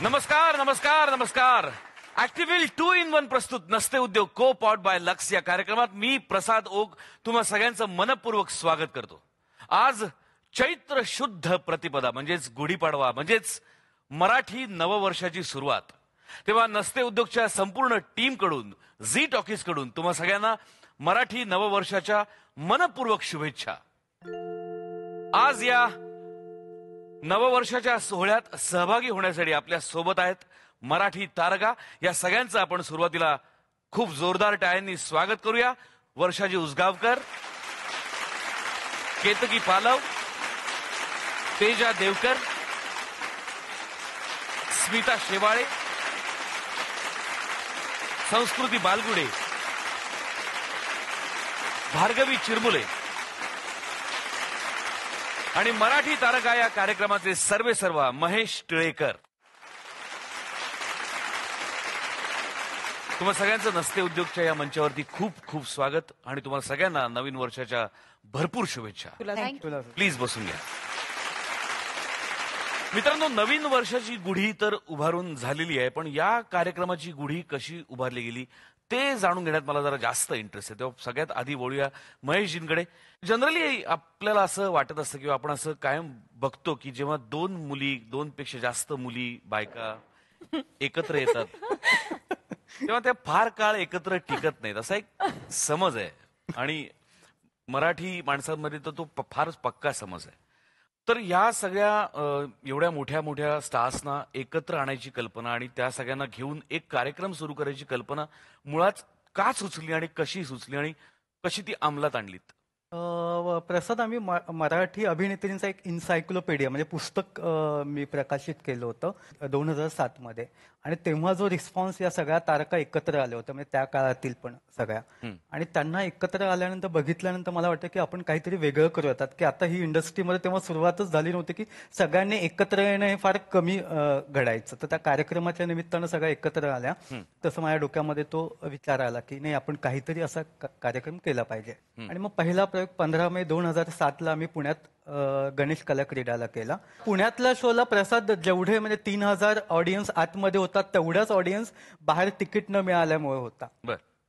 नमस्कार नमस्कार नमस्कार. ऍक्टिव्हिल 2-in-1 प्रस्तुत नसते उद्योग को पॉट बाय लक्स या कार्यक्रमात मी प्रसाद ओक तुम्हा सगळ्यांचं मनपूर्वक स्वागत करतो. आज चैत्र शुद्ध प्रतिपदा म्हणजेच गुढीपाडवा म्हणजेच मराठी नववर्षाची सुरुवात. तेव्हा नसते उद्योगच्या संपूर्ण टीम कडून झी टॉकीज कडून तुम्हा सगळ्यांना मराठी नववर्षाच्या मनपूर्वक शुभेच्छा. आज या नववर्षाच्या सोहळ्यात सहभागी होण्यासाठी आपल्या सोबत आहेत मराठी तारका. या सगळ्यांचं आपण सुरुवातीला खूप जोरदार टाळ्यांनी स्वागत करूया. वर्षाजी उसगावकर, केतकी पालव, तेजा देवकर, स्मिता शेवाळे, संस्कृती बालगुडे, भार्गवी चिरमुले आणि मराठी तारका या कार्यक्रमाचे सर्व महेश टिळेकर. तुम्हा सगळ्यांचं नसते उद्योगच्या या मंचावरती खूप खूप स्वागत आणि तुम्हाला सगळ्यांना नवीन वर्षाच्या भरपूर शुभेच्छा. प्लीज बसून घ्या. मित्रांनो, नवीन वर्षाची गुढी तर उभारून झालेली आहे, पण या कार्यक्रमाची गुढी कशी उभारली गेली ते जाणून घेण्यात मला जरा जास्त इंटरेस्ट आहे. तेव्हा सगळ्यात आधी वळूया महेशजींकडे. जनरली आपल्याला असं वाटत असतं किंवा आपण असं कायम बघतो की जेव्हा दोन पेक्षा जास्त मुली बायका एकत्र येतात तेव्हा त्या फार काळ एकत्र टिकत नाहीत असा एक समज आहे आणि मराठी माणसांमध्ये तर तो फारच पक्का समज आहे. तर या सगळ्या एवढ्या मोठ्या स्टार्सना एकत्र आणायची कल्पना आणि त्या सगळ्यांना घेऊन एक कार्यक्रम सुरू करायची कल्पना मुळात का सुचली आणि कशी सुचली आणि कशी ती अंमलात आणलीत? प्रसाद, आम्ही मराठी अभिनेत्रींचा एक इन्सायक्लोपीडिया म्हणजे पुस्तक मी प्रकाशित केलं होतं 2007 मध्ये आणि तेव्हा जो रिस्पॉन्स या सगळ्या तारका एकत्र आल्या होत्या म्हणजे त्या काळातील पण सगळ्या आणि त्यांना एकत्र आल्यानंतर बघितल्यानंतर मला वाटतं की आपण काहीतरी वेगळं करू येतात की आता ही इंडस्ट्रीमध्ये तेव्हा सुरुवातच झाली नव्हती की सगळ्यांनी एकत्र येणं हे फार कमी घडायचं. तर त्या कार्यक्रमाच्या निमित्तानं सगळ्या एकत्र आल्या. तसं माझ्या डोक्यामध्ये तो विचार आला की नाही, आपण काहीतरी असा कार्यक्रम केला पाहिजे. आणि मग पहिला प्रयोग 15 मे 2007 ला आम्ही पुण्यात गणेश कला क्रीडाला केला. पुण्यातल्या शोला प्रसाद जेवढे म्हणजे 3000 ऑडियन्स आतमध्ये होता तेवढाच ऑडियन्स बाहेर तिकीट न मिळाल्यामुळे होता.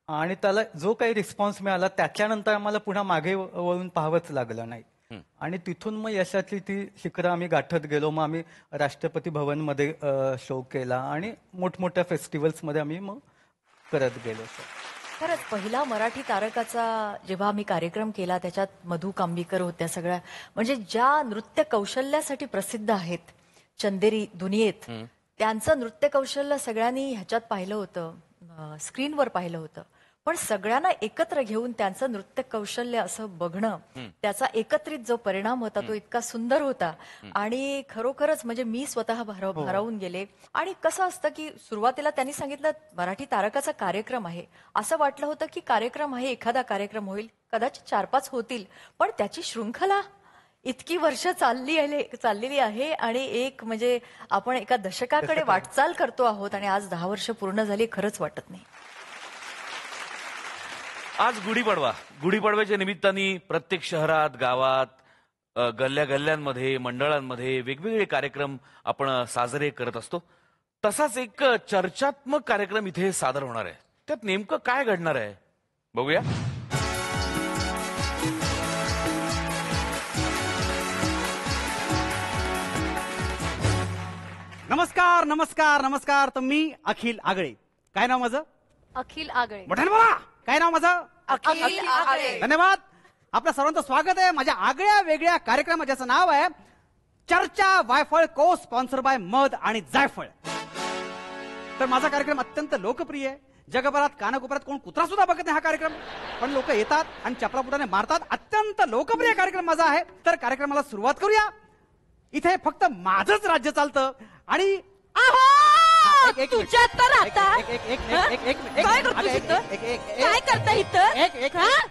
आणि त्याला जो काही रिस्पॉन्स मिळाला त्याच्यानंतर आम्हाला पुन्हा मागे वळून पाहावंच लागलं नाही. आणि तिथून मग यशाची ती शिखरं आम्ही गाठत गेलो. मग आम्ही राष्ट्रपती भवन मध्ये शो केला आणि मोठमोठ्या फेस्टिवल्स मध्ये आम्ही मग करत गेलो. खरंच पहिला मराठी तारकाचा जेव्हा आम्ही कार्यक्रम केला त्याच्यात मधू कांबीकर होत्या. सगळ्या म्हणजे ज्या नृत्य कौशल्यासाठी प्रसिद्ध आहेत चंदेरी दुनियेत, त्यांचं नृत्य कौशल्य सगळ्यांनी ह्याच्यात पाहिलं होतं, स्क्रीनवर पाहिलं होतं. पण सगळ्यांना एकत्र घेऊन त्यांचं नृत्य कौशल्य असं बघणं, त्याचा एकत्रित जो परिणाम होता तो इतका सुंदर होता आणि खरोखरच म्हणजे मी स्वतः भारावून गेले. आणि कसं असतं की सुरुवातीला त्यांनी सांगितलं मराठी तारकाचा कार्यक्रम आहे, असं वाटलं होतं की कार्यक्रम आहे, एखादा कार्यक्रम होईल, कदाचित 4-5 होतील, पण त्याची शृंखला इतकी वर्ष चाललेली आहे आणि एक म्हणजे आपण एका दशकाकडे वाटचाल करतो आहोत आणि आज 10 वर्ष पूर्ण झाली, खरंच वाटत नाही. आज गुढीपाडव्याच्या निमित्ताने प्रत्येक शहरात, गावात, गल्ल्यांमध्ये, मंडळांमध्ये वेगवेगळे कार्यक्रम आपण साजरे करत असतो. तसाच एक चर्चात्मक कार्यक्रम इथे सादर होणार आहे. त्यात नेमकं काय घडणार आहे बघूया. नमस्कार नमस्कार नमस्कार. तर मी अखिल आगळे. काय नाव माझं? अखिल आगळे. मोठ्याने बोला. काय नाव माझं? अखिल आगळे. धन्यवाद. आपल्या सर्वांचं स्वागत आहे माझ्या आगळ्या वेगळ्या कार्यक्रमात, ज्याचं नाव आहे चर्चा वायफळ, को स्पॉन्सर बाय मध आणि जायफळ. तर माझा कार्यक्रम अत्यंत लोकप्रिय आहे. जगभरात कानाकोपऱ्यात कोण कुत्रा सुद्धा बघत नाही हा कार्यक्रम, पण लोक येतात आणि चपलापुटाने मारतात. अत्यंत लोकप्रिय कार्यक्रम माझा आहे. तर कार्यक्रमाला सुरुवात करूया. इथे फक्त माझंच राज्य चालतं आणि तुझ्यात तर आता काय करतोस इथं? काय करता इथं?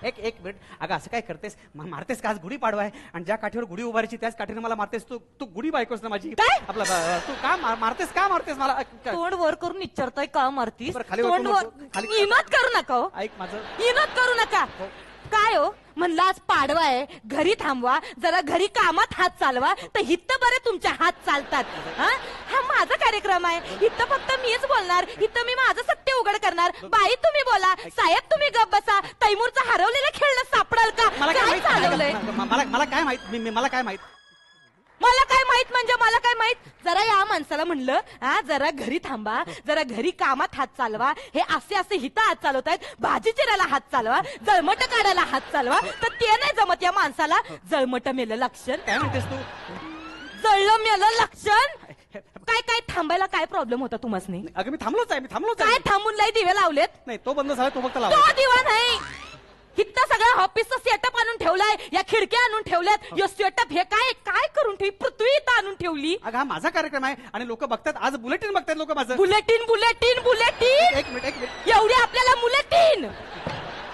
एक मिनिट. अगं असं काय करतेस? मारतेस का? आज गुढी पाडवा आहे आणि ज्या काठीवर गुढी उभारायची त्याच काठीने मला मारतेस. तू गुढी बायकोस ना माझी. आपला तू का मारतेस? का मारतेस मला? तोंड वर करून विचारताय का मारतीस? खाली हिम्मत करू नका. ऐक माझं. हिम्मत करू नका. काय हो म्हणलं आज पाडवा आहे, घरी थांबवा, जरा घरी कामात हात चालवा, तर हित्त बरे तुमचे हात चालतात. हा माझा कार्यक्रम आहे, इथं फक्त मीच बोलणार, इथं मी माझं सत्य उघड करणार. बाई तुम्ही बोला, साहेब तुम्ही गप बसा. तैमूरचं हरवलेलं खेळणं सापडाल का? काय चालवलंय? मला काय माहित, मला काय माहित, मला काय माहित म्हणजे मला काय माहित. जरा या माणसाला म्हणलं जरा घरी थांबा, जरा घरी कामात हात चालवा. हे असे हिता हात चालवत आहेत, भाजी चिरायला हात चालवा, जळमट काढायला हात चालवा, तर ते नाही जमत या माणसाला. जळमट मेलं लक्षण. काय म्हणतेस तू? जळलं मेलं लक्षण. काय थांबायला काय प्रॉब्लेम होता तुम्हाला? अगं मी थांबलोच आहे, काय थांबून लाई दिवे लावलेत? नाही तो बंद झाला, तो फक्त लाव. तो दिवा नाही, हित्ता सगळं ऑफिसचं सेटअप आणून ठेवलाय, या खिडक्या आणून ठेवल्यात. यो सेटअप हे काय करून ठेवी? पृथ्वी इथं आणून ठेवली. अगं हा माझा कार्यक्रम आहे आणि लोक बघतात, आज बुलेटिन बघतात लोक माझं. बुलेटिन एक मिनिट एवढी आपल्याला बुलेटिन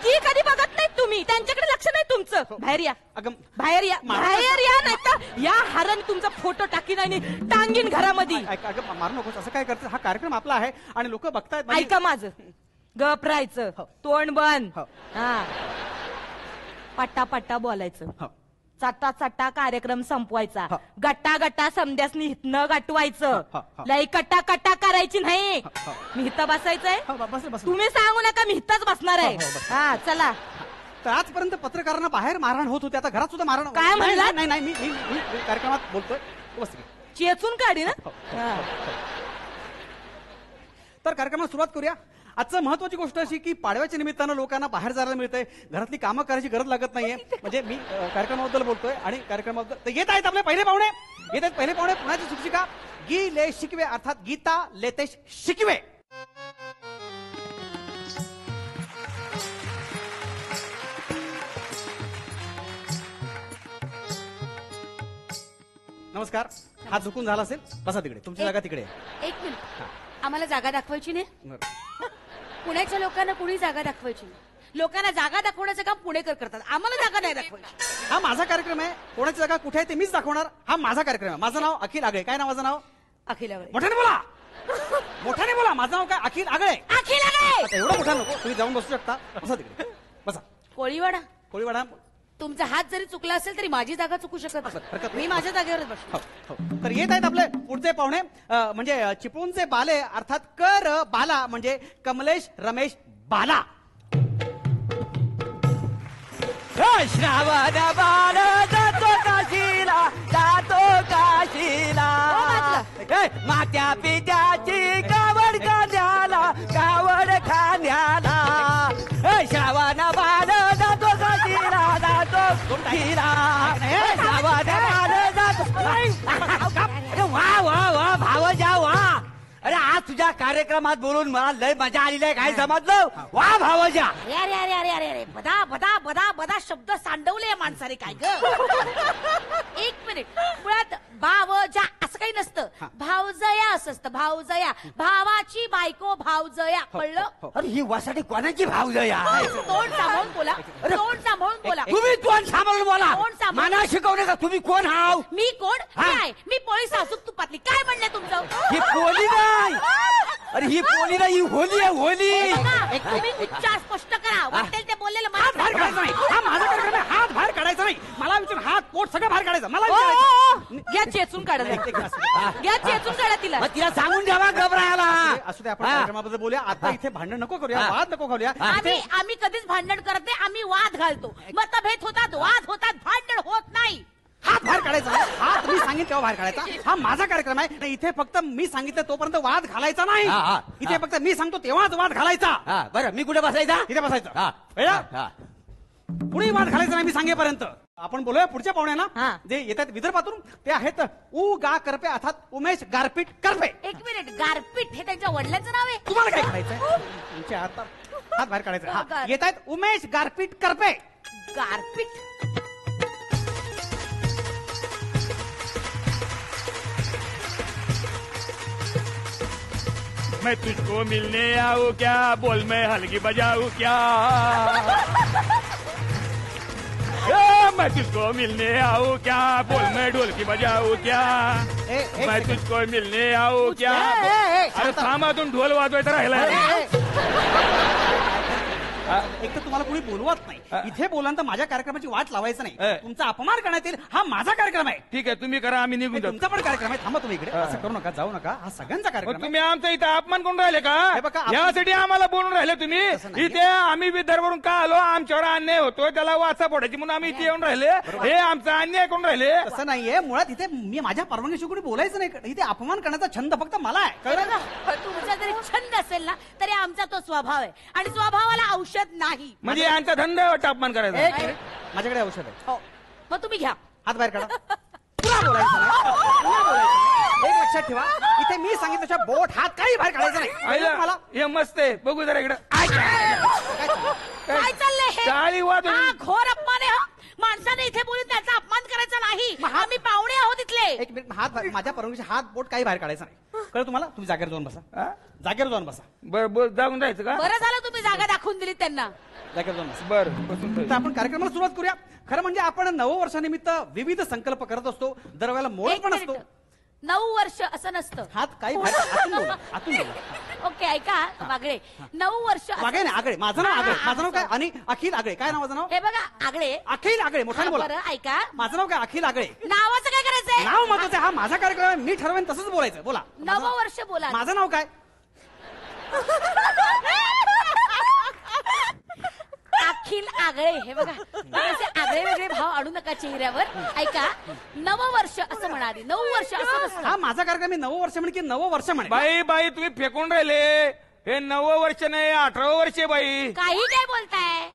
ती कधी बघत नाही तुम्ही, त्यांच्याकडे लक्ष नाही तुमचं. बाहेर या, अगं बाहेर या, बाहेर या, नाही तर या हाराने तुमचा फोटो टाकीन आणि टांगीन घरामध्ये. अगं मारू नकोस, असं काय करते? हा कार्यक्रम आपला आहे आणि लोक बघतायत. ऐका माझं, गप राहायचं, तोंड बंद. हा पट्टा पट्टा बोलायचं, चट्टा चट्टा कार्यक्रम संपवायचा, गट्टा गट्टा समध्यासनी हितनं गाठवायचं, लई कट्टा कट्टा करायची नाही. मी हित बसायचंय, तुम्ही सांगू नका, मी हितच बसणार आहे. हा चला. तर आजपर्यंत पत्रकारांना बाहेर मारहाण होत होती, आता घरात सुद्धा मारहाण. काय म्हणला? नाही मी कार्यक्रमात बोलतोय. चेचून काढी ना. तर कार्यक्रमात सुरुवात करूया. आजचं महत्वाची गोष्ट अशी की पाडव्याच्या निमित्तानं लोकांना बाहेर जायला मिळतंय, घरातली कामं करायची गरज लागत नाहीये. म्हणजे मी कार्यक्रमाबद्दल बोलतोय आणि कार्यक्रमाबद्दल येत आहेत आपले पहिले पाहुणे. पुण्याची शिक्षिका गी शिकवे अर्थात गीता लेतेश शिकवे. नमस्कार. हात झुकून झाला असेल, बसा तिकडे, तुमची जागा तिकडे. एक मिनिट, आम्हाला जागा दाखवायची नाही. पुण्याच्या लोकांना कुणी जागा दाखवायची नाही. लोकांना जागा दाखवण्याचं काम पुणेकर करतात, आम्हाला जागा नाही दाखवायची. हा माझा कार्यक्रम आहे, कोणाची जागा कुठे आहे ते मीच दाखवणार. हा माझा कार्यक्रम आहे. माझं नाव अखिल आगळे. काय नाव माझं नाव? अखिल आगळे. मोठ्याने बोला, मोठ्याने बोला. माझं नाव काय? अखिल आगळे. अखिल आगळे. एवढं मोठा नको, तुम्ही जाऊन बसू शकता. बसा तिकडे, बसा. कोळीवाडा. तुमचा हात जरी चुकला असेल तरी माझी जागा चुकू शकत नाही. मी माझ्या जागेवरच बसतो. तर येत आहेत आपले पुढचे पाहुणे, म्हणजे चिपळूणचे बाले अर्थात कर बाला म्हणजे कमलेश रमेश बाला. श्रावण बाल जातो काशीला, मात्या पित्याची कावड खाण्याला, कावड खाण्याला. श्रावण बाल जातो काशीला, श्रावण बाल जातो. वा वा वा भावजा वा. अरे आज तुझ्या कार्यक्रमात बोलून मला लय मजा आलेली आहे. काय समजलं? वा भावजा. अरे अरे अरे अरे अरे बदा बदा बदा बदा शब्द सांडवले या माणसाने. काय ग? एक मिनिट, मुळात भावजा असं काही नसतं, भावजया असं असतं. भावजया, भावाची बायको भावजया, कळलं? अरे ही वासाठी कोणाची भावजया? तोंड सांभाळून बोला, तोंड सांभाळून बोला. तुम्ही तोंड सांभाळून बोला. तोंड सांभाळून. मला शिकवणे का? तुम्ही कोण हाव? मी कोण? काय? मी पोळी सासूक तुपातली. काय म्हणणे तुमचं? ही पोली नाही. अरे ही पोली नाही, ही होली आहे, होली. तुम्ही उच्चार स्पष्ट करा. वाटेल ते बोललेलं हात बाहेर काढायचा नाही. हा माझा कार्यक्रम आहे, हात बाहेर काढायचा नाही. मला विचार, हात पोट सगळं बाहेर काढायचं. मला घ्या चेचून काढा, घ्या चेचून काढा तिला. तिला सांगून द्यावा घबरायला. असू दे, आपण कार्यक्रमाबद्दल बोलूया. आता इथे भांडण नको करूया, वाद नको घालूया. आम्ही कधीच भांडण करत नाही, आम्ही वाद घालतो. मतभेद होतात, वाद होतात, भांडण होत नाही. हात बाहेर काढायचा. हात मी सांगितलं तेव्हा बाहेर काढायचा. हा माझा कार्यक्रम आहे. इथे फक्त मी सांगितलं तोपर्यंत वाद घालायचा नाही. इथे फक्त मी सांगतो तेव्हाच वाद घालायचा. बरं, मी कुठे बसायचा? इथे बसायचं. पुढे वाद घालायचा नाही मी सांगेपर्यंत. आपण बोलूया पुढच्या पाहुण्यांना जे येतात विदर्भातून. ते आहेत उ गा करपे अर्थात उमेश गारपीट करपे. एक मिनिट, गारपीट हे त्यांच्या वडिलांचं नाव आहे? तुम्हाला काय करायचंय? तुमच्या हात बाहेर काढायचा. येत आहेत उमेश गारपीट करपे. गारपीट. मैं तुझको मिलने आऊं क्या, बोल मैं हलगी बजाऊं क्या. मैं तुझको मिलने आऊं क्या, बोल मैं ढोलकी बजाऊं क्या. मैं तुझको मिलने आऊं क्या. अरे थांबा, ढोल वाजवायचा राहिला. एक तर तुम्हाला कोणी बोलवत नाही इथे बोलांतर माझ्या कार्यक्रमाची वाट लावायचं नाही तुमचा अपमान करण्यात येईल हा माझा कार्यक्रम आहे ठीक आहे तुम्ही करा आम्ही निघून जाऊ तुमचा पण कार्यक्रम आहे थांबा तुम्ही इकडे असं करू नका जाऊ नका हा सगळ्यांचा कार्यक्रम आहे. तुम्ही आमचा इथं अपमान करून राहिले हे बघा, का आपण- यासाठी आम्हाला बोलून राहिले तुम्ही नाहीये. इथे आम्ही विदर्भावरून का आलो आमच्यावर अन्याय होतो त्याला वाचा पडायची म्हणून आम्ही इथे येऊन राहिले हे आमचा अन्याय करून राहिले तसं नाहीये मुळात इथे मी माझ्या परवानगीशी कोणी बोलायचं नाही इथे अपमान करण्याचा छंद फक्त मला आहे कळलं का? तुमचा जरी छंद असेल ना तरी आमचा तो स्वभाव आहे आणि स्वभावाला औषध नाही. म्हणजे यांचा धंदा वाटतं अपमान करायचा एक मिनिट. माझ्याकडे औषध आहे हो मग तुम्ही घ्या. हात बाहेर काढा पुन्हा बोलायचं नाही. पुन्हा बोलायचं नाही. एक लक्षात ठेवा इथे मी सांगितलं तशा बोट हात काही बाहेर काढायचं नाही आईला, मला हे मस्त आहे बघू जरा इकडं काय चाललंय हे? टाळी वाजवून- हा घोर अपमान आहे हा. माणसाने इथे बोलून त्याचा अपमान करायचा नाही आम्ही पाहुणे आहोत इथले. एक मिनिट हात माझ्या परवानगीशी हात बोट काही बाहेर काढायचं नाही कळलं तुम्हाला तुम्ही जागेवर जाऊन बसा हा? जागेवर जाऊन बसा बरं बोल जाऊन जायचं का बरं झालं तुम्ही जागा दाखवून दिली त्यांना. जागेवर जाऊन बसा बरं बसून ठेव. तर आपण कार्यक्रमाला सुरुवात करूया खरं म्हणजे आपण नववर्षानिमित्त विविध संकल्प करत असतो दरवेळेला मोड एक पण मिनिट. असतो 9 वर्ष असं नसतं. हात काही बाहेर आतून बोला आतून बोला ओके ऐका वागळे 9 वर्ष असं वागे नाही आगळे माझं नाव आगळे हा, माझं नाव काय आणि अखिल आगळे काय नाव माझं नाव हे बघा आगळे अखिल आगळे मोठ्याने बोला बरं ऐका माझं नाव काय अखिल आगळे नावाचं काय करायचंय. नाव महत्वाचं आहे हा माझा कार्यक्रम आहे मी ठरवेन तसंच बोलायचं बोला 9 वर्ष बोला. माझं नाव काय अखिल आगळे हे बघा असे आगळे वेगळे भाव आणू नका चेहऱ्यावर. ऐका 9 वर्ष असं म्हणाली 9 वर्ष असं नसतं. हा माझा कार्यक्रम मी 9 वर्ष म्हणे की 9 वर्ष म्हणे बाई बाई तुम्ही फेकून राहिले हे 9 वर्ष नाही 18 वर्ष आहे बाई काही काय बोलताय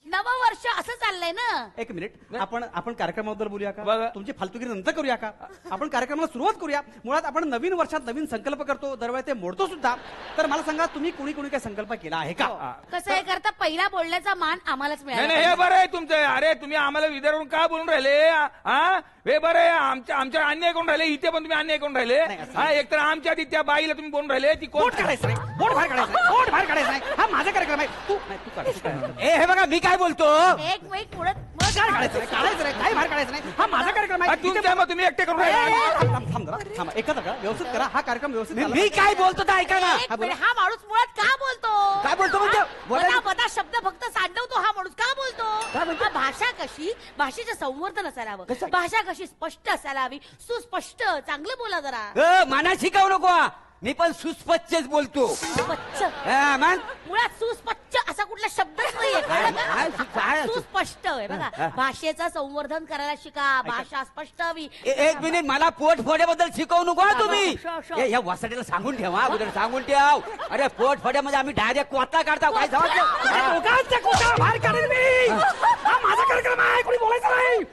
9 वर्ष असं चाललंय ना. एक मिनिट आपण कार्यक्रमाबद्दल बोलूया का बघा. तुमची फालतुगिरी नंतर करूया का आपण कार्यक्रमाला सुरुवात करूया मुळात आपण नवीन वर्षात नवीन संकल्प करतो दरवेळी ते मोडतो सुद्धा तर मला सांगा तुम्ही कुणी काय संकल्प केला आहे का कसं हे करता पहिला बोलण्याचा मान आम्हालाच नाही नाही मिळाला. हे बरं आहे तुमचं अरे तुम्ही आम्हाला विदर्भून का बोलून राहिले हा हे बरं आहे आमच्या अन्याय करून राहिले इथे पण तुम्ही अन्याय करून राहिले हा एकतर आमच्या आधी त्या बाईला तुम्ही बोलून राहिले ती कोण बोट काढायचं नाही बोट बाहेर काढायचं नाही बोट बाहेर काढायचं नाही हा माझा कार्यक्रम आहे तू नाही तू काढ, तू काढ. हे बघा मी काय बोलतो एक वेळ पुढे काय काढायचं नाही काढायचं नाही काही बाहेर काढायचं नाही हा माझा कार्यक्रम आहे तुमच्या मग तुम्ही एकटे करून राहिले थांब, थांब जरा, थांब एकत्र करा व्यवस्थित करा हा कार्यक्रम व्यवस्थित झाला मी पाहिजे. काय बोलतो ते ऐका ना एक मिनिट, हा माणूस मुळात का बोलतो. काय बोलतो म्हणजे? हा, बोलायला- बदा बदा शब्द फक्त सांडवतो हा माणूस का बोलतो. हा, भाषा कशी भाषेचं संवर्धन असायला हवं भाषा कशी स्पष्ट असायला हवी सुस्पष्ट चांगलं बोला जरा. मना शिकावू नको हा. मी पण सुस्पष्टच बोलतो सुस्पष्ट हा, मग मुळात सुस्पष्ट असा कुठला शब्दच नाहीये कळलं का? काय सुस्पष्ट आहे बघा भाषेचं संवर्धन करायला शिका भाषा स्पष्ट हवी. एक मिनिट मला पोट फोड्याबद्दल शिकवू नको हा तुम्ही शो. या वासाट्याला सांगून ठेवा अगोदर सांगून ठेव अरे पोट फोड्यामध्ये आम्ही डायरेक्ट कोता काढता काय समजलं दोघांच्या कोटा बाहेर काढेल मी हा माझा कार्यक्रम आहे कोणी बोलायचं नाही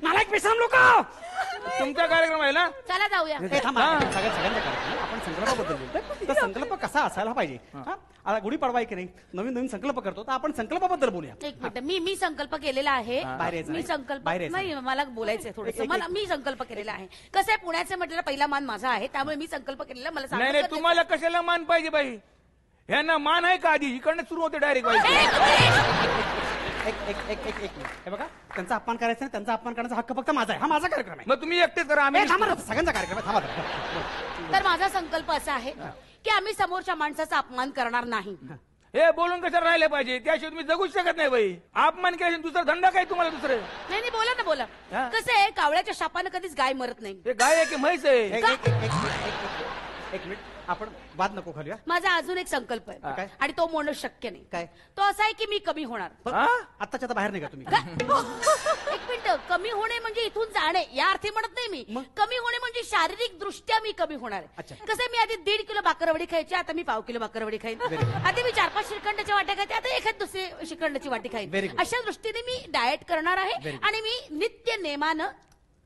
मला एक विश्राम लोक तुमचा कार्यक्रम आहे ना चला जाऊया. सगळ्यांच्या कार्यक्रम आपण संकल्पाबद्दल बोलतोय तर संकल्प कसा असायला पाहिजे हा? आता गुढीपाडवा आहे की नाही नवीन नवीन संकल्प करतो तर आपण संकल्पाबद्दल बोलूया एक मिनिट मी संकल्प केलेला आहे. बाहेर यायचं मी नाही. संकल्प बाहेर यायचं नाही मला बोलायचंय थोडस एक- मला मी संकल्प केलेला आहे कसं आहे पुण्याचे म्हटलेला पहिला मान माझा आहे त्यामुळे मी संकल्प केलेला मला नाही नाही सांगू तुम्हाला कशाला मान पाहिजे बाई ह्यांना मान आहे का आधी इकडनं सुरू होते डायरेक्ट बाई एक मिनिट हे बघा त्यांचा अपमान करायचा नाही त्यांचा अपमान करण्याचा हक्क फक्त माझा आहे हा माझा कार्यक्रम आहे मग तुम्ही एकटेच करा आम्ही ए, थांबा ना, सगळ्यांचा कार्यक्रम आहे थांबा जरा. तर माझा संकल्प असा आहे की आम्ही समोरच्या माणसाचा अपमान करणार नाही. हे बोलून कशाला राहिले पाहिजे त्याशिवाय तुम्ही जगूच शकत नाही बाई अपमान केल्याशिवाय दुसरा धंदा काय तुम्हाला दुसरं नाही नाही बोला ना बोला हा. कसं आहे कावळ्याच्या शापानं कधीच गाय मरत नाही. हे गाय आहे की म्हैस आहे एक मिनिट आपण वाद नको घालूया माझा अजून एक संकल्प काय? आहे आणि तो मोडणं शक्य नाही. काय? तो असा आहे की मी कमी होणार. हा? आत्ताच्या आता बाहेर निघा तुम्ही एक मिनिट कमी होणे म्हणजे इथून जाणे या अर्थी म्हणत नाही मी मग? कमी होणे म्हणजे शारीरिक दृष्ट्या मी कमी होणार अच्छा. आहे. कसं आहे, मी आधी 1.5 किलो बाकरवडी खायची आता मी 1/2 किलो बाकरवडी खाईन आधी मी 4-5 श्रीखंडाच्या वाट्या खायच्या आता एखाद दुसरी श्रीखंडाची वाटी Very खाईन good. अशा दृष्टीने मी डाएट करणार आहे Very good. आणि मी नित्य नेमानं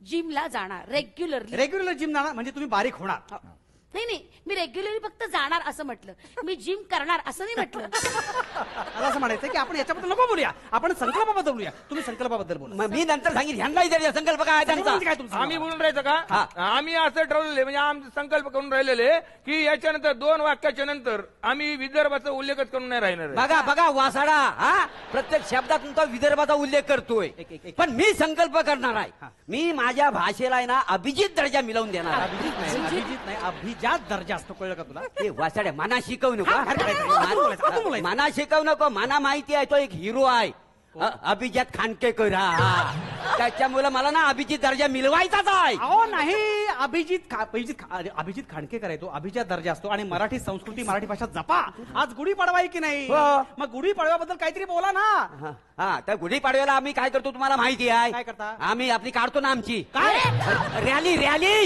जिमला जाणार रेग्युलरली. रेग्युलर जिम जाणार म्हणजे तुम्ही बारीक होणार नाही मी रेग्युलरली फक्त जाणार असं म्हटलं मी जिम करणार असं नाही म्हटलं. मला असं म्हणायचं की आपण याच्याबद्दल नको बोलूया आपण संकल्पाबद्दल बोलूया तुम्ही संकल्पाबद्दल बोला मग मी नंतर सांगेन ह्यांना विचारूया संकल्प काय आहे त्यांचा म्हणजे काय तुमचं आम्ही बोलून राहायचं का हा. आम्ही असं ठरवलेले म्हणजे आमचे संकल्प करून राहिलेले की याच्यानंतर 2 वाक्याच्या नंतर आम्ही विदर्भाचा उल्लेखच करून नाही राहणार आहे. बघा बघा वासाडा हा प्रत्येक शब्दात तुमचा विदर्भाचा उल्लेख करतोय एक. पण मी संकल्प करणार आहे मी माझ्या भाषेला आहे ना अभिजित दर्जा मिळवून देणार आहे. अभिजित नाही अभिजात दर्जा असतो, कळलं का तुला? ते वासाड्या मना शिकवू नको हा, अजून बोलायचं. मना शिकवू नको. मना माहिती आहे तो एक हिरो आहे, अभिजित खांडकेकर. त्याच्यामुळे मला ना अभिजित दर्जा मिळवायचाच आहे. अहो नाही, अभिजित खांडकेकर आहे तो, अभिजात दर्जा असतो. आणि मराठी संस्कृती, मराठी भाषा जपा. आज गुढीपाडवा आहे की नाही? हो. मग गुढीपाडव्याबद्दल काहीतरी बोला ना. हा, त्या गुढीपाडव्याला आम्ही काय करतो तुम्हाला माहिती आहे? काय करता? आम्ही आपली काढतो ना आमची काय? रॅली.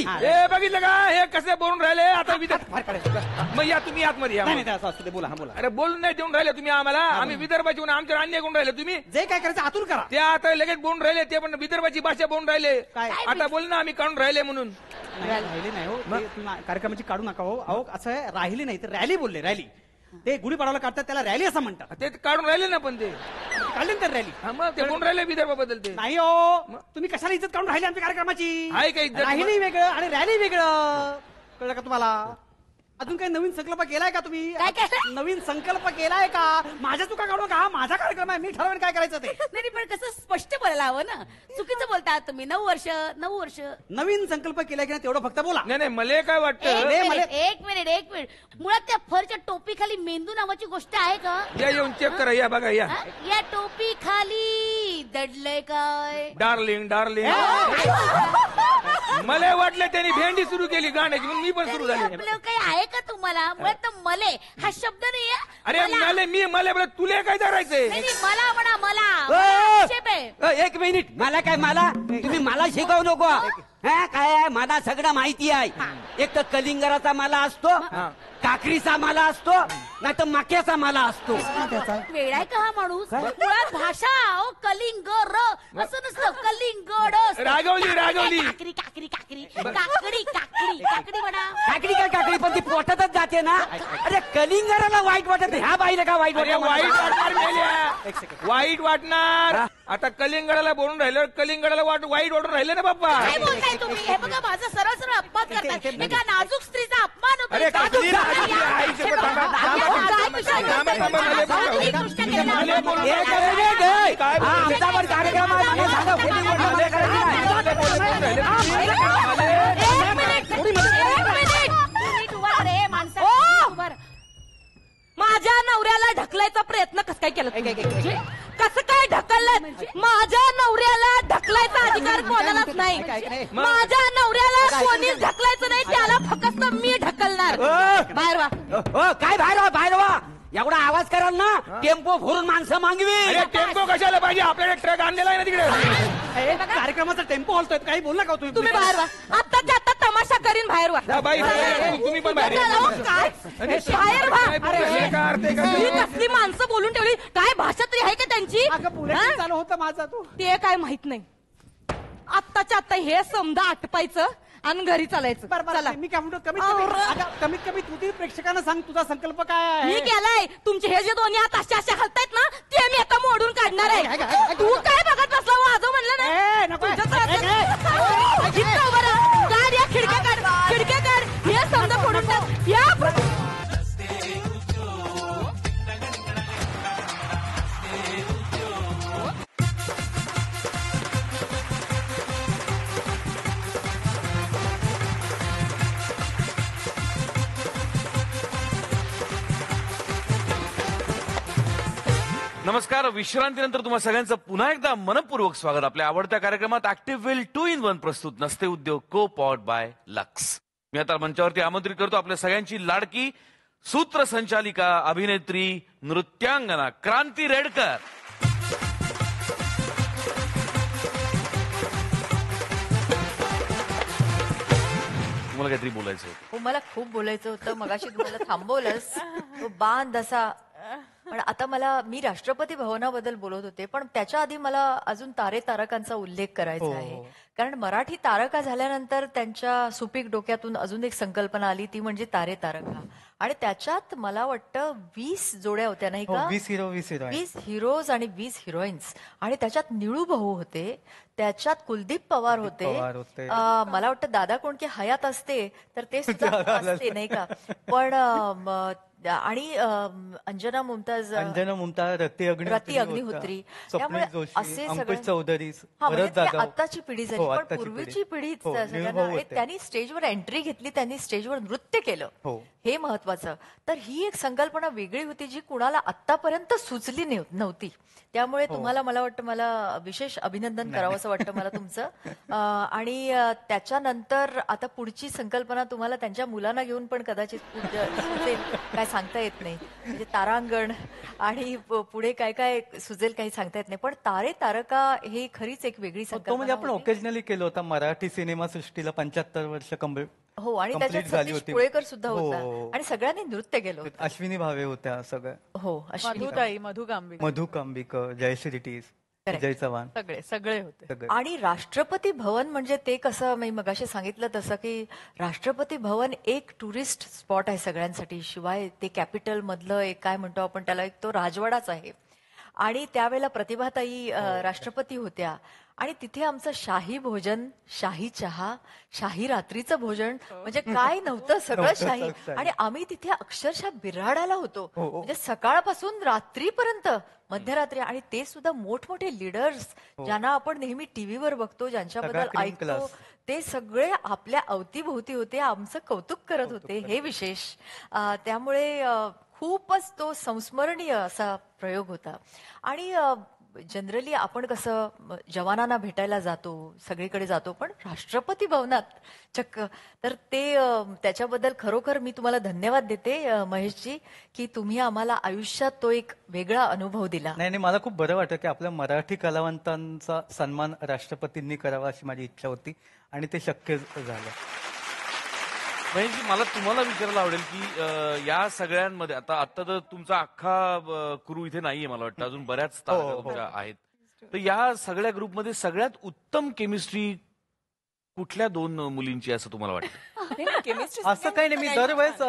हे बघितलं का हे कसे बोलून राहिले आता फार काढायचं. मग या तुम्ही आतमध्ये या. नाही नाही, असं असू दे, बोला. हा, बोला. अरे बोलून नाही देऊन राहिले तुम्ही आम्हाला. आम्ही विदर्भाची म्हणून आमच्यावर अन्याय करून राहिले तुम्ही. जे काय करायचं आतून करा. ते आता लगेच बोलून राहिले, ते पण विदर्भाची भाषा बोलून राहिले. काय? आता बोल ना आम्ही काढून राहिले म्हणून. राहिली नाही हो, ते तुम्ही कार्यक्रमाची काढू नका हो. अहो असं आहे, राहिली नाही तर रॅली बोलले. रॅली ते गुढीपाडवाला काढतात त्याला रॅली असं म्हणतात. ते काढून राहिले ना, पण ते काढली तर रॅली. हा, मग ते बोलून राहिले विदर्भाबद्दल. ते नाही हो, तुम्ही कशाला इज्जत काढून राहिली आमच्या कार्यक्रमाची? आहे का इज्जत? राहिली वेगळं आणि रॅली वेगळं, कळलं का तुम्हाला? अजून काही नवीन संकल्प केलाय का तुम्ही? काय? नवीन संकल्प केलाय का? माझ्या चुका काढू नका. हा माझा कार्यक्रम आहे, मी ठरवेन काय करायचं ते. नाही पण कसं स्पष्ट बोलायला हवं ना. चुकीचं बोलता तुम्ही. 9 वर्ष. नवीन संकल्प केलाय की नाही तेवढं फक्त बोला. नाही मला काय वाटतं, एक मिनिट. मुळात त्या फरच्या टोपी खाली मेंदू नावाची गोष्ट आहे का? या येऊन चेक करा. या बघा या. हा? या टोपी खाली दडलंय काय? डार्लिंग मला वाटलं त्यांनी भेंडी सुरू केली गाण्याची, म्हणून मी पण सुरू झाली. आपलं काही आहे का तुम्हाला? मुळात मले हा शब्द नाही आहे. अरे मला बरं तुला काय करायचंय? नाही, मला म्हणा, मला आक्षेप आहे. एक मिनिट. मला तुम्ही मला शिकवू नको. काय आहे, मला सगळं माहिती आहे. एक तर कलिंगराचा माला असतो, काकडीचा माला असतो, नाही तर मक्याचा माला असतो. वेळा आहे का हा माणूस? मुळात भाषा कलिंगर असं नसतं, कलिंगड असतं. रागवली काकडी म्हणा. काकडी पण ती पोटातच जाते ना. अरे कलिंगराला वाईट वाटत, ह्या बाईला का वाईट वाईट वाटणार मेल्या. वाईट वाटणार. आता कलिंगडाला बोलून राहिलं, कलिंगडाला वाईट वाटून राहिले ना बाप्पा. काय बोलताय तुम्ही? हे बघा माझा सरळ अपमान करतात. एका नाजूक स्त्रीचा अपमान होतो. अरे काकडी, आईचे पण थांबा. आमचा कार्यक्रम माझ्या नवऱ्याला ढकलायचा प्रयत्न कसं काय केलं? कसं काय ढकललं? माझ्या नवऱ्याला ढकलायचा अधिकार कोणालाच नाही. माझ्या नवऱ्याला कोणीच ढकलायचं नाही, त्याला फक्त मी ढकलणार. बाहेर वा. काय बाहेर वा. एवढा आवाज कराल ना, टेम्पो भरून माणसं मागवी. अरे टेम्पो कशाला पाहिजे? आपल्याकडे ट्रक आणलेला आहे ना तिकडे. कार्यक्रमाचा टेम्पो हलतोय, काही बोल नका तुम्ही. तुम्ही बाहेर वा. आत्ताच्या आता तमाशा करीन. बाहेर वा. बाई तुम्ही पण बाहेर काय? बाहेर वा. ही कसली माणसं बोलून ठेवली? काय भाषा तरी आहे का त्यांची? पुढे चालू होतं माझा तू. ते काय माहित नाही. आत्ताच्या आता हे समजा आटपायचं आणि घरी चालायचं. चला. मी काय म्हणतो, कमीत कमी तू प्रेक्षकांना सांग तुझा संकल्प काय आहे. मी केलाय. तुमचे हे जे दोन्ही हात असे हलतायत ना, ते मी आता मोडून काढणार आहे. तू काय बघत बसला? वाजव म्हणलं ना. काढ या खिडक्या काढ. हे समजा फोडून टाक. या नमस्कार. विश्रांतीनंतर तुम्हा सगळ्यांचं पुन्हा एकदा मनपूर्वक स्वागत. आपल्या आवडत्या कार्यक्रमात ऍक्टिव्हवेल 2-in-1 प्रस्तुत नसते उद्योग, को पॉवर्ड बाय लक्स. मी आता मंचावरती आमंत्रित करतो आपल्या सगळ्यांची लाडकी सूत्रसंचालिका, अभिनेत्री, नृत्यांगना क्रांती रेडकर. तुम्हाला काहीतरी बोलायचं होतं? हो, मला खूप बोलायचं होतं. मगाशी तुम्हाला थांबवलंस. तो बांध असा. पण आता मी राष्ट्रपती भवनाबद्दल बोलत होते, पण त्याच्या आधी मला अजून तारे तारकांचा उल्लेख करायचा आहे. कारण मराठी तारका झाल्यानंतर त्यांच्या सुपीक डोक्यातून अजून एक संकल्पना आली, ती म्हणजे तारे तारका. आणि त्याच्यात मला वाटतं 20 जोड्या होत्या नाही का? 20 हिरोज आणि 20 हिरोईन्स. आणि त्याच्यात निळू भाऊ होते, त्याच्यात कुलदीप पवार होते. मला वाटतं दादा कोणके हयात असते तर ते सुद्धा असते नाही का? पण आणि अंजना मुमताज अंजना मुमताज, रती रती अग्निहोत्री, त्यामुळे स्वप्नील जोशी, असे अंकुश सगळे चौधरी, हा, म्हणजे भरत ती जाधव. आत्ताची पिढी झाली, हो, पण आत्ताची पूर्वीची पिढी हो, सगळ्यांना निर्भव होते. त्यांनी स्टेजवर एंट्री घेतली, त्यांनी स्टेजवर नृत्य केलं, हो. हे महत्वाचं. तर ही एक संकल्पना वेगळी होती जी कुणाला आतापर्यंत सुचली नव्हती. त्यामुळे तुम्हाला, मला वाटतं, मला विशेष अभिनंदन करावं असं वाटतं मला तुमचं. आणि त्याच्यानंतर आता पुढची संकल्पना तुम्हाला त्यांच्या मुलांना घेऊन पण कदाचित सुचेल, काय सांगता येत नाही. म्हणजे तारांगण आणि पुढे काय काय सुचेल काही सांगता येत नाही. पण तारे तारका ही खरीच एक वेगळी तो म्हणजे संकल्पना आपण होती. ओकेजनली केलं होतं मराठी सिनेमा सृष्टीला 75 वर्ष हो, आणि त्याच्यात complete झाली सतीश होती. पुळेकर सुद्धा हो, होता हो. आणि सगळ्यांनी नृत्य केलं होतं. अश्विनी भावे होत्या सगळ्या, हो, अश्विनी मधुताई, मधु कांबळे, मधु कांबिकर, जयश्री टीस, Correct. जय चव्हाण सगळे होते. सगळे. आणि राष्ट्रपती भवन म्हणजे ते कसं, मी मगाशी सांगितलं तसं की राष्ट्रपती भवन एक टुरिस्ट स्पॉट आहे सगळ्यांसाठी. शिवाय ते कॅपिटल मधलं एक काय म्हणतो आपण त्याला, एक तो राजवाडाच आहे. आणि त्यावेळेला प्रतिभाताई राष्ट्रपती होत्या आणि तिथे आमचं शाही भोजन, शाही चहा, शाही रात्रीचं भोजन, म्हणजे काय नव्हतं, सगळं शाही. आणि आम्ही तिथे अक्षरशः बिराडाला होतो, म्हणजे सकाळपासून रात्रीपर्यंत, मध्यरात्री. आणि ते सुद्धा मोठमोठे लीडर्स ज्यांना आपण नेहमी टीव्हीवर बघतो, ज्यांच्याबद्दल cream ऐकतो, class. ते सगळे आपल्या अवतीभोवती होते, आमचं कौतुक करत होते, हे विशेष. त्यामुळे खूपच तो संस्मरणीय असा प्रयोग होता. आणि जनरली आपण कसं जवानांना भेटायला जातो, सगळीकडे जातो, पण राष्ट्रपती भवनात चक्क, तर ते त्याच्याबद्दल खरोखर मी तुम्हाला धन्यवाद देते महेशजी, की तुम्ही आम्हाला आयुष्यात तो एक वेगळा अनुभव दिला. नाही, मला खूप बरं वाटतं की आपल्या मराठी कलावंतांचा सन्मान राष्ट्रपतींनी करावा अशी माझी इच्छा होती आणि ते शक्य झालं. महेशजी, मला तुम्हाला विचारायला आवडेल की या सगळ्यांमध्ये आता तर तुमचा अख्खा क्रू इथे नाहीये, मला वाटतं अजून बऱ्याच तारका तुमच्या आहेत. तर या सगळ्या ग्रुपमध्ये सगळ्यात उत्तम केमिस्ट्री कुठल्या 2 मुलींची असं तुम्हाला वाटतं? असं काही नाही, मी दरवेळेस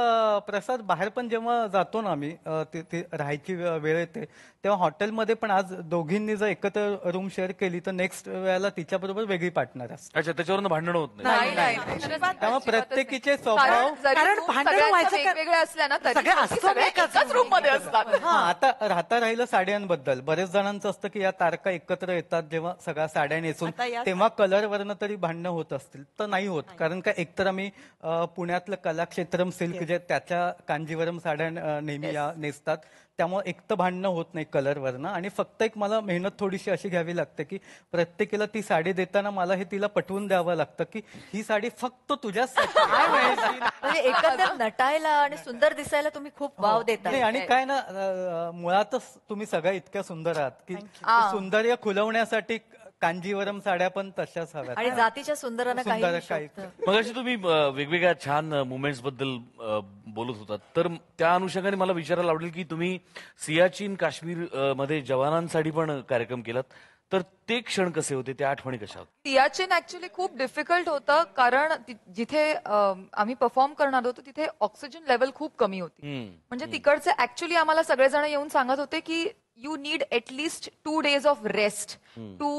प्रसाद बाहेर पण जेव्हा जातो ना आम्ही, ते राहायची वेळ येते तेव्हा हॉटेलमध्ये पण आज दोघींनी जर एकत्र रूम शेअर केली तर नेक्स्ट वेळेला तिच्याबरोबर वेगळी पार्टनर असते. अच्छा, त्याच्यावरून भांडणं होत नाही. त्यामुळे प्रत्येकीचे स्वभाव, कारण भांडण व्हायचं वेगवेगळ्या असल्या ना तरी सगळे असतो एकाच रूम मध्ये असतात. हा, आता राहता राहिलं साड्यांबद्दल, बरेच जणांचं असतं की या तारका एकत्र येतात जेव्हा सगळ्या साड्या नेसून, तेव्हा कलरवरनं तरी भांडणं होत असतील, तर नाही होत. कारण का एकतर आम्ही पुण्यातलं कलाक्षेत्रम सिल्क जे त्याच्या कांजीवरम साड्या नेहमी या नेसतात, त्यामुळे एक तर भांडणं होत नाही कलरवरनं. आणि फक्त एक मला मेहनत थोडीशी अशी घ्यावी लागते की प्रत्येकीला ती साडी देताना मला हे तिला पटवून द्यावं लागतं की ही साडी फक्त तुझ्यासाठी आहे. म्हणजे एकंदर नटायला आणि सुंदर दिसायला तुम्ही खूप वाव देता. नाही, आणि काय ना, मुळातच तुम्ही सगळ्या इतक्या सुंदर आहात की सौंदर्य खुलवण्यासाठी कांजीवरम साड्या पण तशाच हव्यात. आणि जातीच्या सुंदरांना सुंदर काही काही मग अशी तुम्ही वेगवेगळ्या छान मुवमेंट्स बद्दल बोलत होतात, तर त्या अनुषंगाने मला विचारायला आवडेल की तुम्ही सियाचीन काश्मीर मध्ये जवानांसाठी पण कार्यक्रम केलात, तर ते क्षण कसे होते, त्या आठवणी कशा होत्या? सियाचीन ऍक्च्युली खूप डिफिकल्ट होतं, कारण जिथे आम्ही परफॉर्म करणार होतो तिथे ऑक्सिजन लेवल खूप कमी होती. म्हणजे तिकडचे ऍक्च्युली आम्हाला सगळेजण येऊन सांगत होते की you need at least 2 days of rest to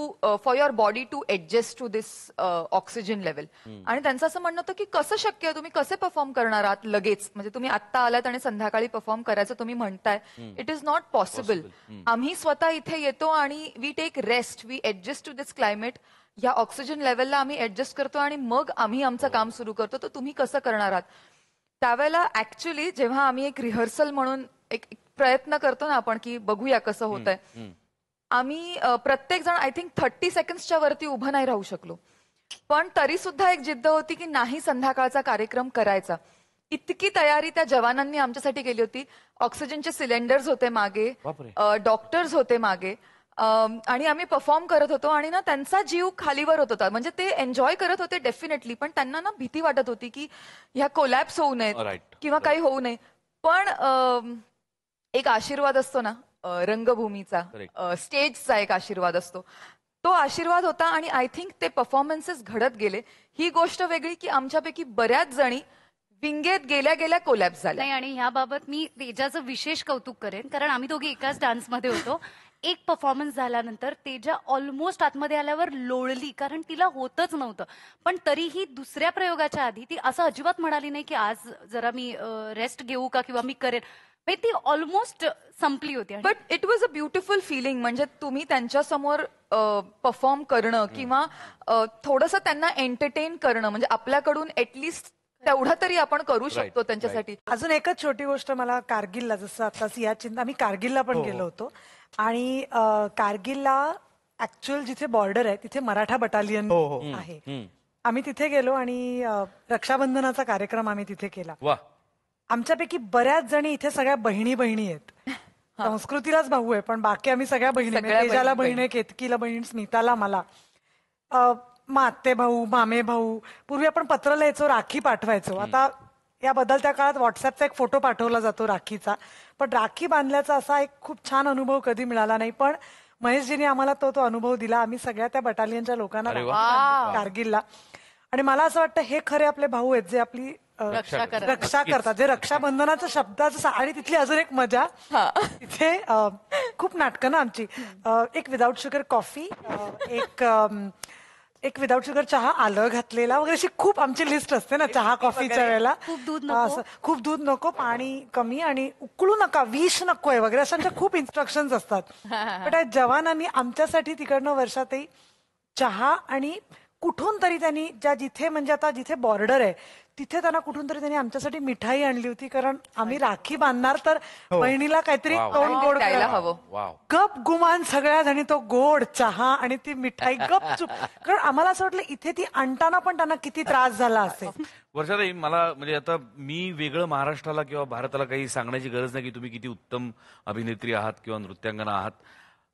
for your body to adjust to this oxygen level. आणि त्यांचं असं म्हणणं होतं की कसं शक्य आहे, तुम्ही कसे परफॉर्म करणार आहात लगेच, म्हणजे तुम्ही आत्ता आलात आणि संध्याकाळी परफॉर्म करायचं तुम्ही म्हणताय, इट इज नॉट पॉसिबल. आम्ही स्वतः इथे येतो आणि we take rest, we adjust to this climate, या ऑक्सिजन लेवलला आम्ही ऍडजस्ट करतो आणि मग आम्ही आमचं काम सुरू करतो, तर तुम्ही कसं करणार आहात. त्यावेळेला ऍक्च्युली जेव्हा आम्ही एक रिहर्सल म्हणून एक प्रयत्न करतो ना आपण की बघूया कसं होत आहे, आम्ही प्रत्येक जण आय थिंक 30 सेकंड्सच्या वरती उभं नाही राहू शकलो, पण तरी सुद्धा एक जिद्द होती की नाही, संध्याकाळचा कार्यक्रम करायचा. इतकी तयारी त्या जवानांनी आमच्यासाठी केली होती. ऑक्सिजनचे सिलेंडर्स होते मागे, डॉक्टर्स होते मागे, आणि आम्ही परफॉर्म करत होतो आणि ना त्यांचा जीव खालीवर होत होता. म्हणजे ते एन्जॉय करत होते डेफिनेटली, पण त्यांना ना भीती वाटत होती की ह्या कोलॅप्स होऊ नयेत किंवा काही होऊ नये. पण एक आशीर्वाद असतो ना रंगभूमीचा, स्टेजचा एक आशीर्वाद असतो, तो आशीर्वाद होता. आणि आय थिंक ते परफॉर्मन्सेस घडत गेले. ही गोष्ट वेगळी की आमच्यापैकी बऱ्याच जणी विंगेत गेल्या गेल्या कोलॅप्स झाल्या. नाही, आणि ह्याबाबत मी तेजाचं विशेष कौतुक करेन, कारण आम्ही दोघी एकाच डान्समध्ये होतो. एक परफॉर्मन्स झाल्यानंतर तेजा ऑलमोस्ट आतमध्ये आल्यावर लोळली, कारण तिला होतच नव्हतं. पण तरीही दुसऱ्या प्रयोगाच्या आधी ती असं अजिबात म्हणाली नाही की आज जरा मी रेस्ट घेऊ का किंवा मी करेन. ती ऑलमोस्ट संपली होती. But it was a beautiful feeling. म्हणजे तुम्ही त्यांच्यासमोर परफॉर्म करणं किंवा थोडंसं त्यांना एंटरटेन करणं, म्हणजे आपल्याकडून ऍटलिस्ट तेवढं तरी आपण करू शकतो त्यांच्यासाठी. अजून एकच छोटी गोष्ट मला कारगिलला, जसं आता सियाचीन, आम्ही कारगिलला पण गेलो होतो आणि कारगिलला ऍक्च्युअल जिथे बॉर्डर आहे तिथे मराठा बटालियन आहे. आम्ही तिथे गेलो आणि रक्षाबंधनाचा कार्यक्रम आम्ही तिथे केला. आमच्यापैकी बऱ्याच जणी इथे सगळ्या बहिणी आहेत. संस्कृतीलाच भाऊ आहे, पण बाकी आम्ही सगळ्या बहिणी, तेजाला बहीण आहे, केतकीला बहीण, स्मिताला, मला, आत्ते भाऊ, मामे भाऊ. पूर्वी आपण पत्र लिहायचो, राखी पाठवायचो. आता या बदलत्या काळात व्हॉट्सअपचा एक फोटो पाठवला जातो राखीचा, पण राखी बांधल्याचा असा एक खूप छान अनुभव कधी मिळाला नाही. पण महेशजीने आम्हाला तो अनुभव दिला. आम्ही सगळ्या त्या बटालियनच्या लोकांना कारगिलला. आणि मला असं वाटतं हे खरे आपले भाऊ आहेत जे आपली रक्षा करतात, जे रक्षाबंधनाचा शब्दाचं. आणि तिथली अजून एक मजा, तिथे खूप नाटकं ना आमची. एक विदाऊट शुगर कॉफी, एक विदाऊट शुगर चहा, आलं घातलेला वगैरे, अशी खूप आमची लिस्ट असते ना चहा कॉफीच्या वेळेला. खूप दूध नको, पाणी कमी, आणि उकळू नका, विष नकोय वगैरे, अशा खूप इन्स्ट्रक्शन्स असतात. पण त्या जवानांनी आमच्यासाठी तिकडनं वर्षातही चहा, आणि कुठून तरी त्यांनी जिथे म्हणजे आता जिथे बॉर्डर आहे तिथे त्यांना कुठून तरी त्यांनी आमच्यासाठी मिठाई आणली होती. कारण आम्ही राखी बांधणार तर बहिणीला काहीतरी तोंड गोड द्यायला हवं. गप गुमान सगळ्या जणी तो गोड चहा आणि ती मिठाई गपचूप. कारण आम्हाला असं वाटलं इथे ती आणताना पण त्यांना किती त्रास झाला असेल. वर्षाताई, मला म्हणजे आता मी वेगळं महाराष्ट्राला किंवा भारताला काही सांगण्याची गरज नाही की तुम्ही किती उत्तम अभिनेत्री आहात किंवा नृत्यांगना आहात,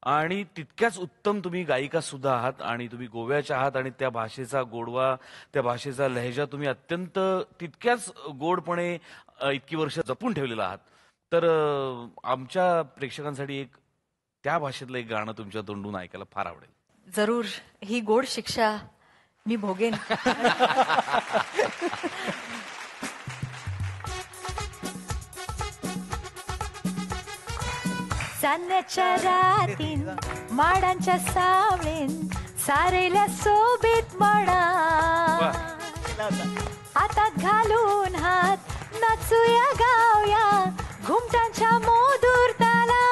आणि तितक्याच उत्तम तुम्ही गायिका सुद्धा आहात, आणि तुम्ही गोव्याच्या आहात, आणि त्या भाषेचा गोडवा, त्या भाषेचा लहेजा तुम्ही अत्यंत तितक्याच गोडपणे इतकी वर्ष जपून ठेवलेला आहात. तर आमच्या प्रेक्षकांसाठी एक त्या भाषेतलं एक गाणं तुमच्या तोंडून ऐकायला फार आवडेल. जरूर. ही गोड शिक्षा मी भोगेन. चांदण्याच्या रातीन माडांच्या सावळेन सारेल्या सोबीत म्हणा, हातात घालून हात नाचूया गावया घुमटांच्या मोदूर ताला.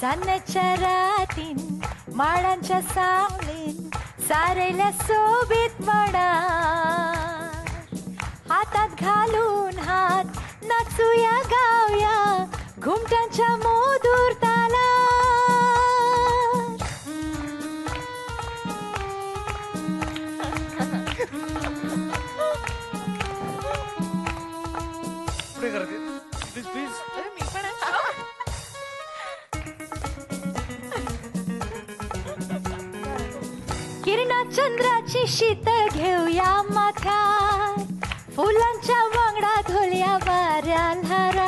चांदण्याच्या रातीन माडांच्या सावळेन सारेल्या सोबीत म्हणा, हातात घालून हात नाचूया गावया घुमटांच्या मोदूर ताला. Please please. किरणा चंद्राची शीतळ घेऊया माथ्यात, फुलांच्या वांगडा धोल्या वाऱ्याला.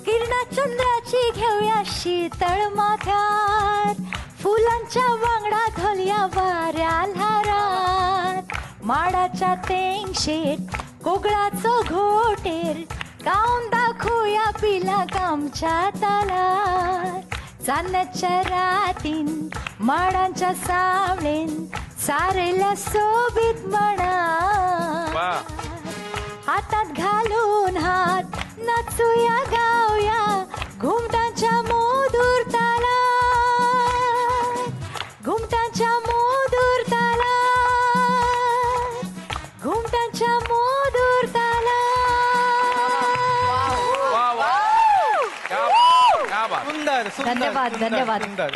किरणा चंद्राची घेऊया शीतळ माथ्यात, फुलांच्या वांगडा धोल्या वाऱ्याला. माडाच्या तेंगशेत कोगळाचो घोटेर गाऊन दाखवूया पिला कामच्या तालात. चांदण्याच्या रातीन माडांच्या सावळेन सारेल्या सोबीत म्हणा, हातात घालून हात नाचूया गावया घुमटांच्या मोदूर ताला. घुमटांच्या मोदूर ताला, घुमटांच्या मोदूर ताला. धन्यवाद, धन्यवाद.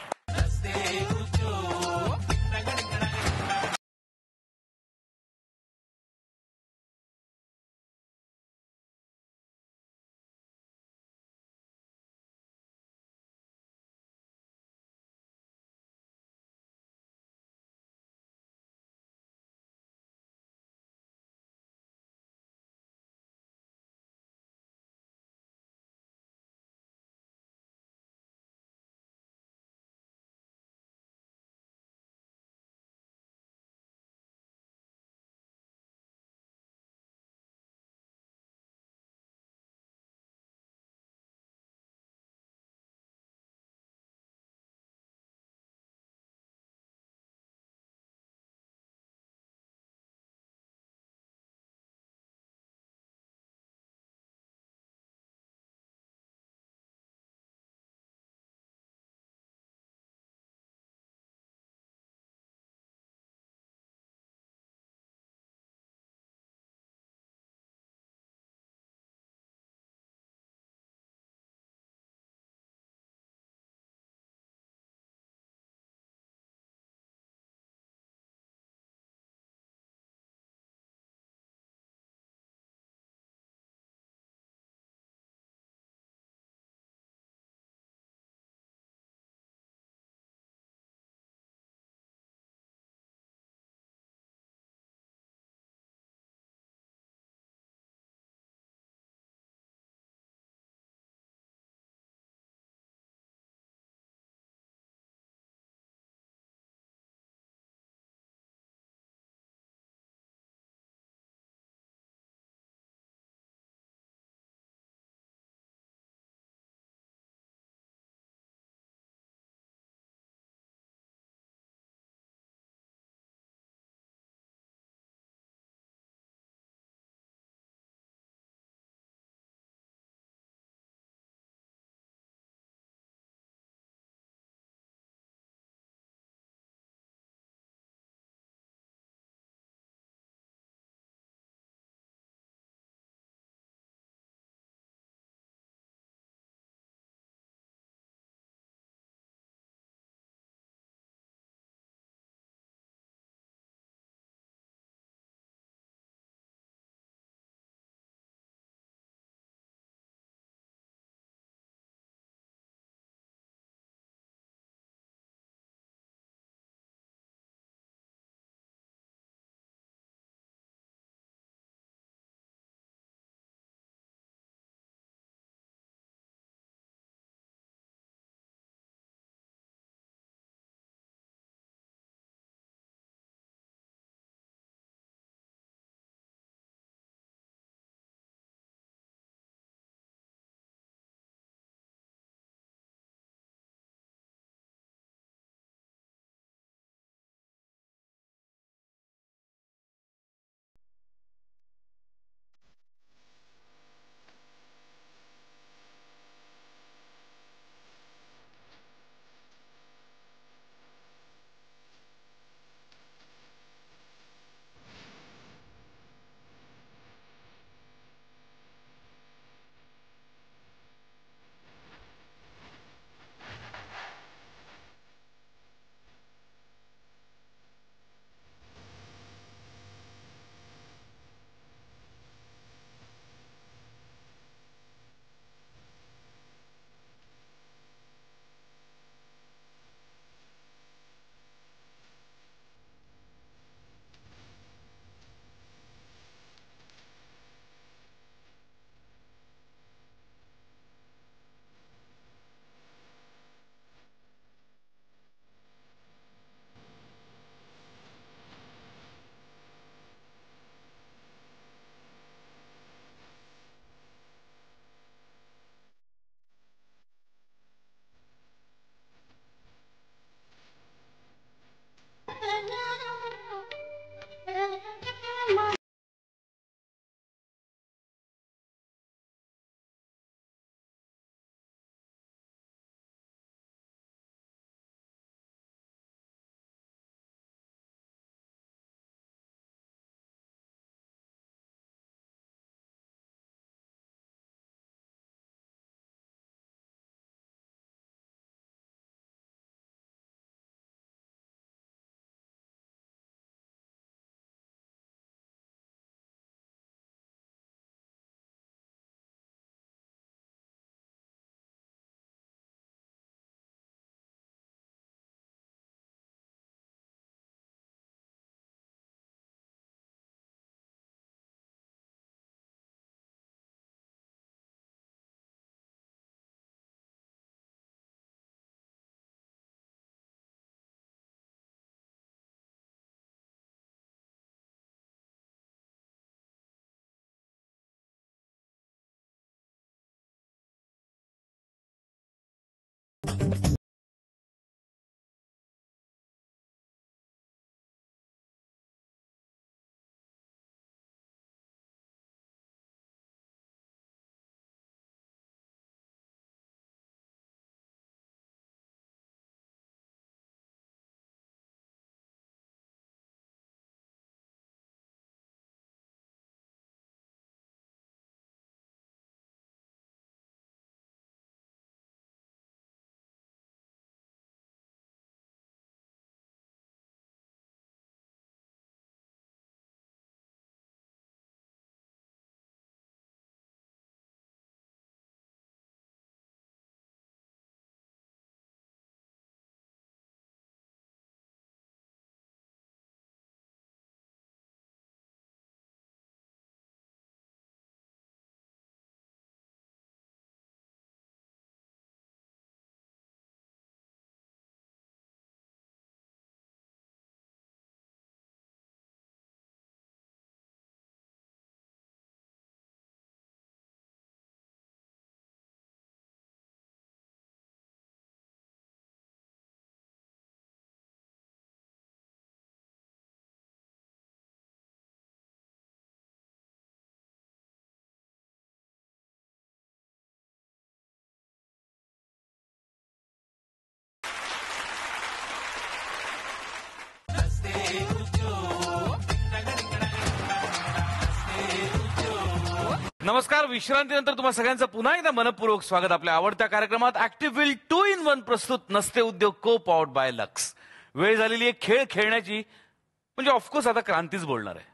नमस्कार. विश्रांतीनंतर तुम्हा सगळ्यांचं पुन्हा एकदा मनपूर्वक स्वागत. आपल्या आवडत्या कार्यक्रमात ऍक्टिव्हिल 2-in-1 प्रस्तुत नसते उद्योग को पॉवर्ड बाय लक्स. वेळ झालेली आहे खेळ खेळण्याची. म्हणजे ऑफकोर्स आता क्रांतीच बोलणार आहे.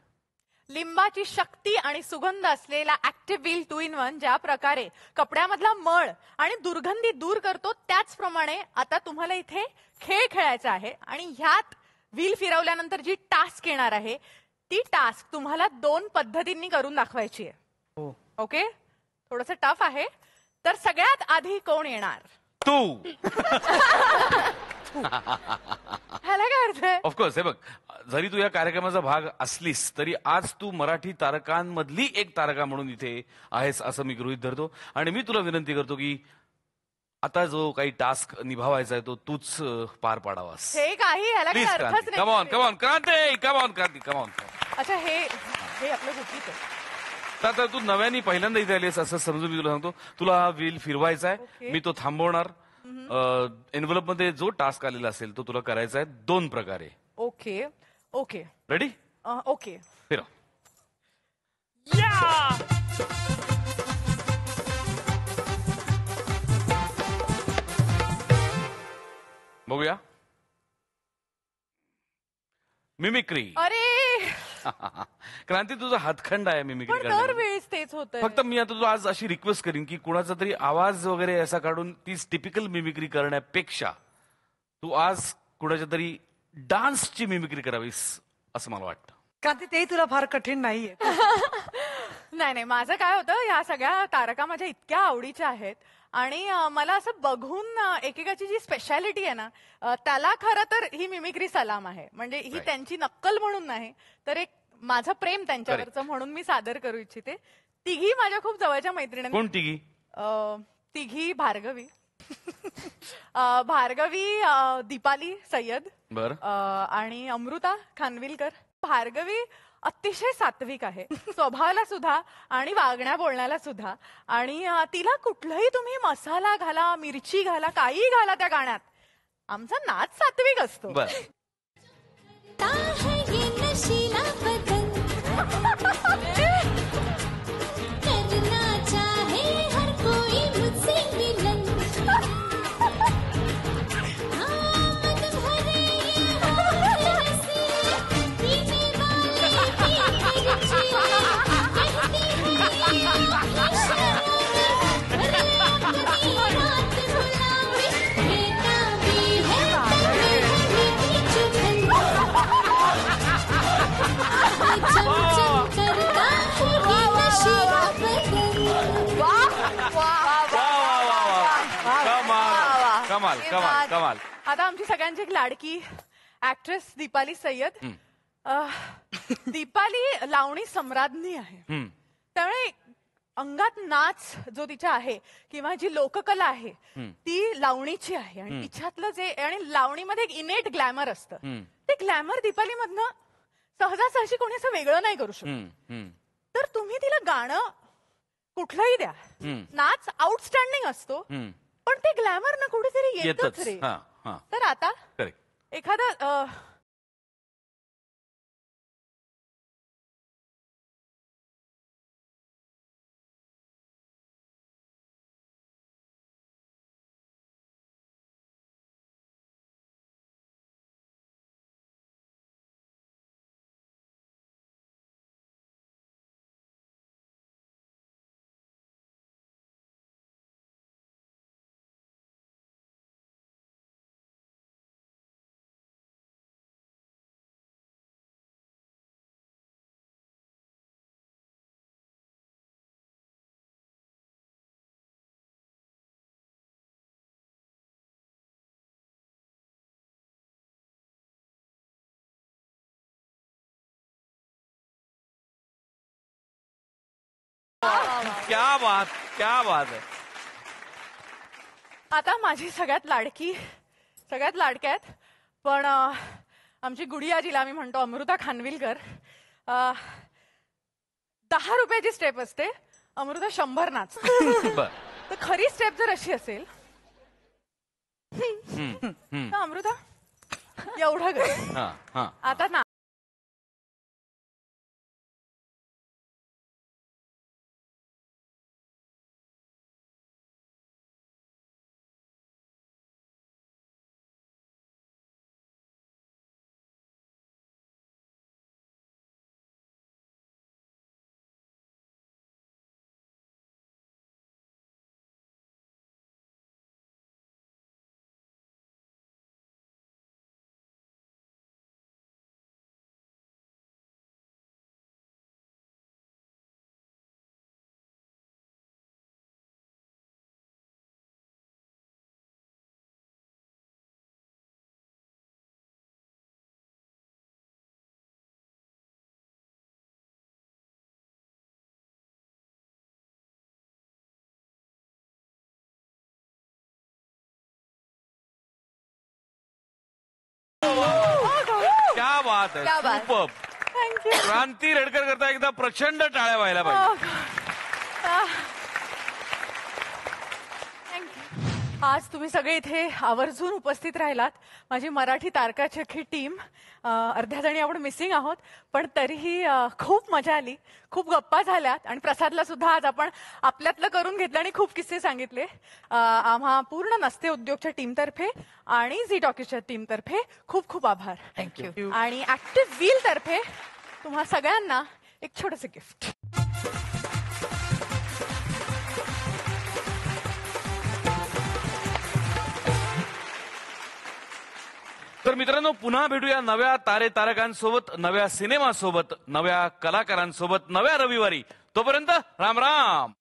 लिंबाची शक्ती आणि सुगंध असलेला ऍक्टिव्हिल 2-in-1 ज्या प्रकारे कपड्यामधला मळ आणि दुर्गंधी दूर करतो, त्याचप्रमाणे आता तुम्हाला इथे खेळ खेळायचा आहे. आणि ह्यात व्हील फिरवल्यानंतर जी टास्क येणार आहे ती टास्क तुम्हाला 2 पद्धतींनी करून दाखवायची आहे. ओके, थोडंसं टफ आहे. तर सगळ्यात आधी कोण येणार? तू. ह्याला काय अर्थ आहे? ऑफकोर्स हे बघ, जरी तू या कार्यक्रमाचा भाग असलीस तरी आज तू मराठी तारकांमधली एक तारका म्हणून इथे आहेस असं मी गृहीत धरतो. आणि मी तुला विनंती करतो की आता जो काही टास्क निभावायचा आहे तो तूच पार पाडावास. हे काही ह्याला काही प्लीज अर्थच क्रांती, नाही. Come on come on Kranti, come on Kranti, come on. अच्छा, हे आपलं चुकीचं आहे. तर तू नव्याने पहिल्यांदा इथे आलीस असं समजून मी तुला सांगतो. तुला हा व्हील फिरवायचा आहे. मी तो थांबवणार. एन्व्हलप मध्ये जो टास्क आलेला असेल तो तुला करायचा आहे 2 प्रकारे. Okay okay, ready? ओके. फिरव. बघूया. मिमिक्री. अरे क्रांती, तुझा हातखंड आहे मिमिक्री पण करण्यामध्ये. दरवेळेस तेच होतंय. फक्त मी आता तुला आज अशी रिक्वेस्ट करीन की कुणाचा तरी आवाज वगैरे असा काढून तीच टिपिकल मिमिक्री करण्यापेक्षा तू आज कुणाच्या तरी डान्सची मिमिक्री करावीस असं मला वाटतं. क्रांती, ते तुला फार कठीण नाहीये. नाही नाही, माझं काय होतं, ह्या सगळ्या तारका माझ्या इतक्या आवडीच्या आहेत आणि मला असं बघून एकेकाची जी स्पेशालिटी आहे ना, त्याला खरं तर ही मिमिक्री सलाम आहे. म्हणजे ही त्यांची नक्कल म्हणून नाही, तर एक माझं प्रेम त्यांच्यावरचं म्हणून मी सादर करू इच्छिते. तिघी माझ्या खूप जवळच्या मैत्रिणी. कोण तिघी? तिघी भार्गवी, दीपाली सय्यद बर, आणि अमृता खानविलकर. भार्गवी अतिशय सात्विक आहे स्वभावाला सुद्धा आणि वागण्या बोलण्याला सुद्धा. आणि तिला कुठलाही तुम्ही मसाला घाला, मिरची घाला, काही घाला त्या गाण्यात, आमचा नाच सात्विक असतो. कमाल कमाल कमाल. आता आमची सगळ्यांची एक लाडकी ऍक्ट्रेस दीपाली सय्यद. दीपाली लावणी सम्राज्ञी आहे, त्यामुळे अंगात नाच जो तिच्या आहे किंवा जी लोककला आहे ती लावणीची आहे. आणि तिच्यातलं जे, आणि लावणीमध्ये एक इनेट ग्लॅमर असतं, ते ग्लॅमर दीपाली मधनं सहजासहजी कोणी असं वेगळं नाही करू शकत. तर तुम्ही तिला गाणं कुठलंही द्या, नाच आउटस्टँडिंग असतो, पण ते ग्लॅमर ना कुठेतरी येतच रे. तर आता एखादा क्या बात, क्या बात आहे. आता माझी सगळ्यात लाडक्या आहेत, पण आमची गुडिया जिला आम्ही म्हणतो अमृता खानविलकर, 10 रुपयाची स्टेप असते, अमृता 100 नाच. तर खरी स्टेप जर अशी असेल तर अमृता एवढं कर. आता ना क्या बात आहे, सुपर्ब. क्रांती रेडकर करता एकदा प्रचंड टाळ्या व्हायला पाहिजे. आज तुम्ही सगळे इथे आवर्जून उपस्थित राहिलात. माझी मराठी तारकाचक्की टीम, अर्ध्या जणी आपण मिसिंग आहोत, पण तरीही खूप मजा आली, खूप गप्पा झाल्यात. आणि प्रसादला सुद्धा आज आपण आपल्यातलं करून घेतलं आणि खूप किस्से सांगितले. आम्हा पूर्ण नसते उद्योगच्या टीमतर्फे आणि झी टॉकीजच्या टीमतर्फे खूप खूप आभार. थँक्यू. आणि ऍक्टिव्ह व्हील तर्फे तुम्हा सगळ्यांना एक छोटंसं गिफ्ट. तर मित्रांनो, पुन्हा भेटूया नव्या तारे तारकांसोबत, नव्या सिनेमासोबत, नव्या कलाकारांसोबत, नव्या रविवारी. तोपर्यंत राम राम.